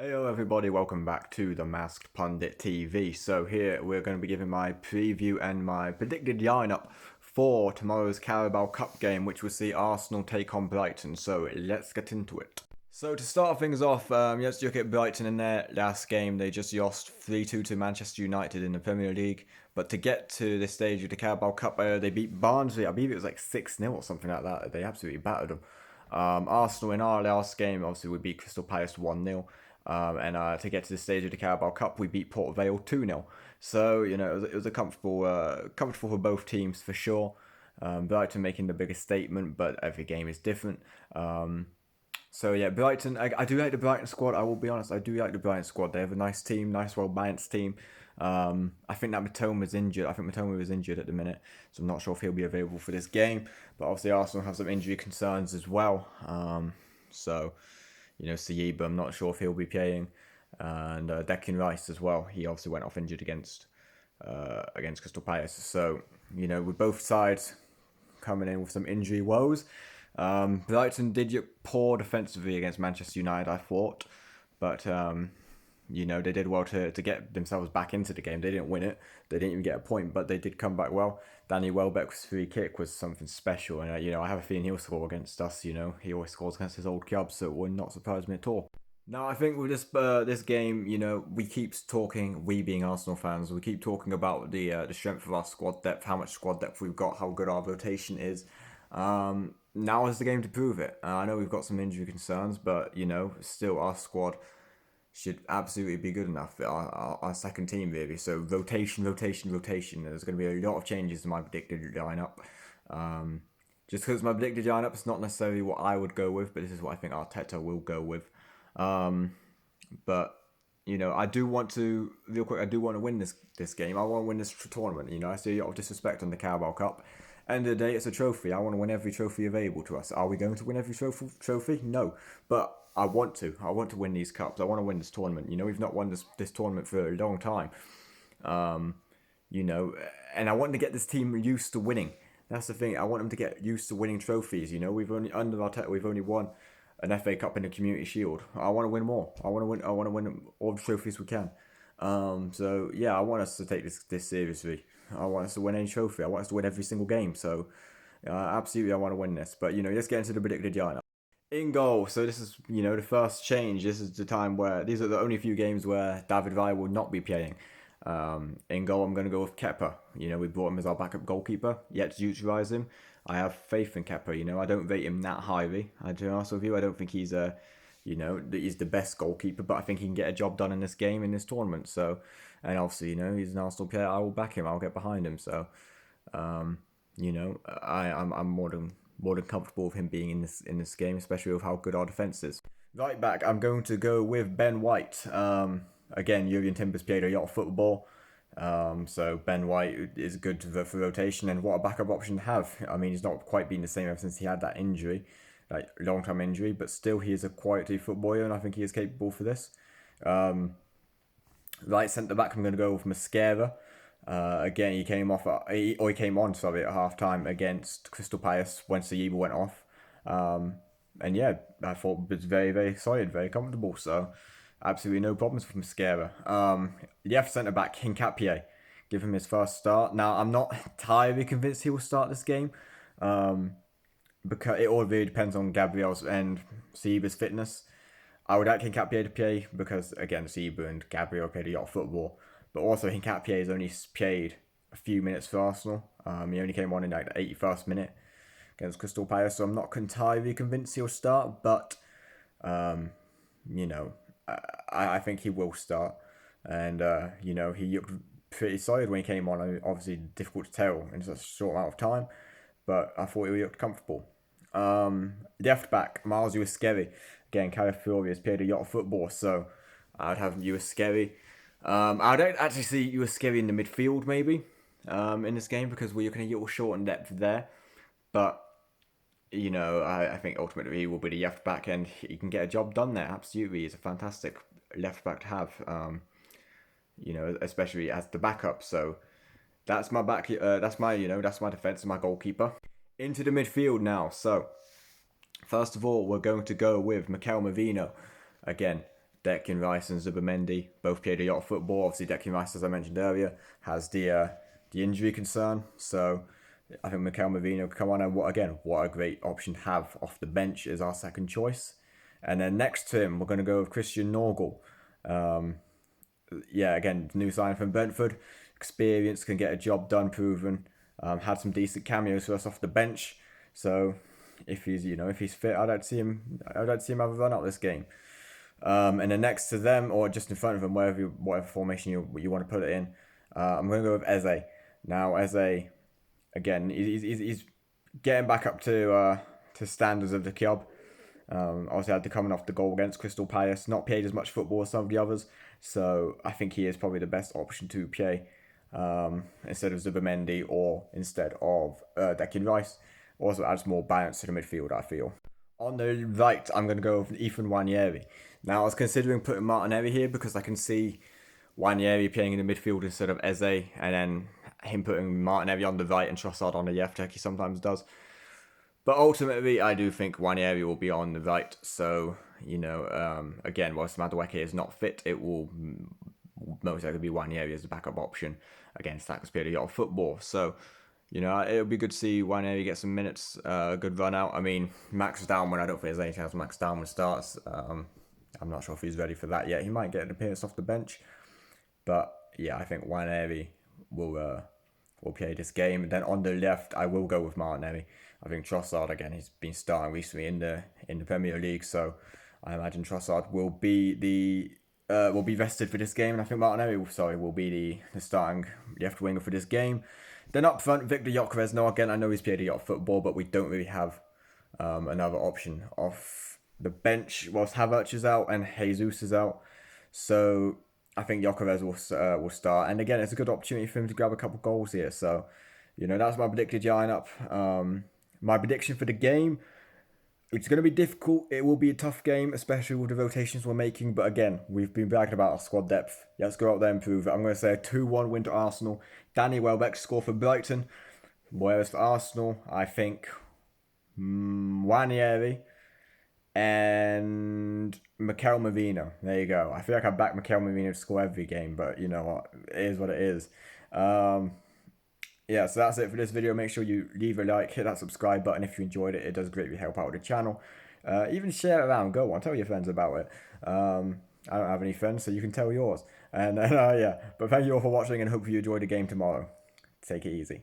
Hello everybody, welcome back to the Masked Pundit TV. So here we're going to be giving my preview and my predicted lineup for tomorrow's Carabao Cup game, which will see Arsenal take on Brighton. So let's get into it. So to start things off, let's look at Brighton in their last game. They just lost 3-2 to Manchester United in the Premier League. But to get to this stage of the Carabao Cup, they beat Barnsley. I believe it was like 6-0 or something like that. They absolutely battered them. Arsenal in our last game, obviously we beat Crystal Palace 1-0. And to get to the stage of the Carabao Cup, we beat Port Vale 2-0. So, it was a comfortable for both teams for sure. Brighton making the biggest statement, but every game is different. So yeah, Brighton, I do like the Brighton squad, I will be honest, I do like the Brighton squad. They have a nice team, nice well-balanced team. I think that Matoma is injured. I think Matoma is injured at the minute, so I'm not sure if he'll be available for this game. But obviously Arsenal have some injury concerns as well. Saliba, I'm not sure if he'll be playing, and Declan Rice as well. He obviously went off injured against Crystal Palace. So with both sides coming in with some injury woes, Brighton did look poor defensively against Manchester United, I thought, but they did well to get themselves back into the game. They didn't win it, they didn't even get a point, but they did come back well. Danny Welbeck's free kick was something special, and I have a feeling he'll score against us. He always scores against his old club, so it would not surprise me at all. Now, I think with this game, we keep talking, we being Arsenal fans, we keep talking about the strength of our squad depth, how much squad depth we've got, how good our rotation is. Now is the game to prove it. I know we've got some injury concerns, but still our squad should absolutely be good enough. Our second team, really. So rotation. There's going to be a lot of changes in my predicted lineup. Just because my predicted lineup is not necessarily what I would go with, but this is what I think Arteta will go with. But I do want to, real quick, I do want to win this game. I want to win this tournament. I see a lot of disrespect on the Carabao Cup. End of the day, it's a trophy. I want to win every trophy available to us. Are we going to win every trophy? No. But I want to. I want to win these cups. I want to win this tournament. We've not won this tournament for a long time. And I want to get this team used to winning. That's the thing. I want them to get used to winning trophies. We've only under Arteta, we've only won an FA Cup and a Community Shield. I want to win more. I want to win all the trophies we can. So yeah, I want us to take this seriously. I want us to win any trophy. I want us to win every single game. So absolutely, I want to win this. But let's get into the predicted lineup. In goal, so this is the first change. This is the time where these are the only few games where David Villa will not be playing. In goal, I'm going to go with Kepa. We brought him as our backup goalkeeper. Yet to utilise him. I have faith in Kepa. I don't rate him that highly. To be honest with you, I don't think he's he's the best goalkeeper, but I think he can get a job done in this game, in this tournament. So, and obviously, he's an Arsenal player. I will back him. I'll get behind him. So, I'm more than comfortable with him being in this game, especially with how good our defense is. Right back, I'm going to go with Ben White. Again, Jurgen Timber's played a lot of football. So Ben White is good for rotation, and what a backup option to have. I mean, he's not quite been the same ever since he had that injury, like long-term injury, but still he is a quality footballer, and I think he is capable for this. Right centre back, I'm going to go with Mosquera. Again, he came on at half time against Crystal Palace when Saliba went off. And yeah, I thought it was very, very solid, very comfortable. So absolutely no problems for Mosquera. Left centre back, Hincapié. Give him his first start. Now, I'm not entirely convinced he will start this game. Because it all really depends on Gabriel's and Saliba's fitness. I would like Hincapié to play because, again, Saliba and Gabriel played a lot of football. But also, Hincapié has only played a few minutes for Arsenal. He only came on in like the 81st minute against Crystal Palace, so I'm not entirely convinced he'll start. But, I think he will start. And, he looked pretty solid when he came on. I mean, obviously, difficult to tell in such a short amount of time. But I thought he looked comfortable. Left back, Miles Uwaskevi. Again, Calafiori has played a lot of football, so I would have Uwaskevi. I don't actually see Uwaskevi in the midfield, maybe, in this game, because we're going to get all short in depth there. But, I think ultimately he will be the left back, and he can get a job done there. Absolutely, he's a fantastic left back to have, especially as the backup. So that's my back. That's my defense and my goalkeeper. Into the midfield now. So first of all, we're going to go with Mikel Merino. Again, Declan Rice and Zubimendi both played a lot of football. Obviously, Declan Rice, as I mentioned earlier, has the injury concern. So I think Mikel Merino could come on, and what a great option to have off the bench is our second choice. And then next to him, we're going to go with Christian Norgel. Yeah, again, new sign from Brentford. Experience, can get a job done, proven. Had some decent cameos for us off the bench. So if he's fit, I'd like to see him have a run out this game. And then next to them, or just in front of them, whatever formation you want to put it in, I'm going to go with Eze. Now Eze, again, he's getting back up to standards of the club. Obviously, had to coming off the goal against Crystal Palace, not played as much football as some of the others. So I think he is probably the best option to play instead of Zubimendi or instead of Declan Rice. Also adds more balance to the midfield, I feel. On the right, I'm going to go with Ethan Nwaneri. Now, I was considering putting Martinelli here because I can see Nwaneri playing in the midfield instead of Eze, and then him putting Martinelli on the right and Trossard on the left, like he sometimes does. But ultimately, I do think Nwaneri will be on the right. So, again, whilst Madueke is not fit, it will most likely be Nwaneri as the backup option against that played a lot of football. So, it'll be good to see Nwaneri get some minutes, good run out. I mean, Max Downman, I don't think there's any chance Max Downman starts. I'm not sure if he's ready for that yet. He might get an appearance off the bench. But, yeah, I think Nwaneri will play this game. And then on the left, I will go with Martinelli. I think Trossard, again, he's been starting recently in the Premier League, so I imagine Trossard will be rested for this game, and I think Martinelli will be the starting left winger for this game. Then up front, Victor Gyökeres. Now again, I know he's played a lot of football, but we don't really have another option off the bench whilst Havertz is out and Jesus is out. So I think Gyökeres will start, and again, it's a good opportunity for him to grab a couple goals here. So that's my predicted lineup. My prediction for the game, it's going to be difficult. It will be a tough game, especially with the rotations we're making. But again, we've been bragging about our squad depth. Let's go out there and prove it. I'm going to say a 2-1 win to Arsenal. Danny Welbeck score for Brighton. Whereas for Arsenal, I think Nwaneri and Mikel Merino. There you go. I feel like I back Mikel Merino to score every game, but you know what? It is what it is. Yeah, so that's it for this video. Make sure you leave a like, hit that subscribe button if you enjoyed it. It does greatly help out with the channel. Even share it around. Go on, tell your friends about it. I don't have any friends, so you can tell yours. And yeah, but thank you all for watching and hope you enjoy the game tomorrow. Take it easy.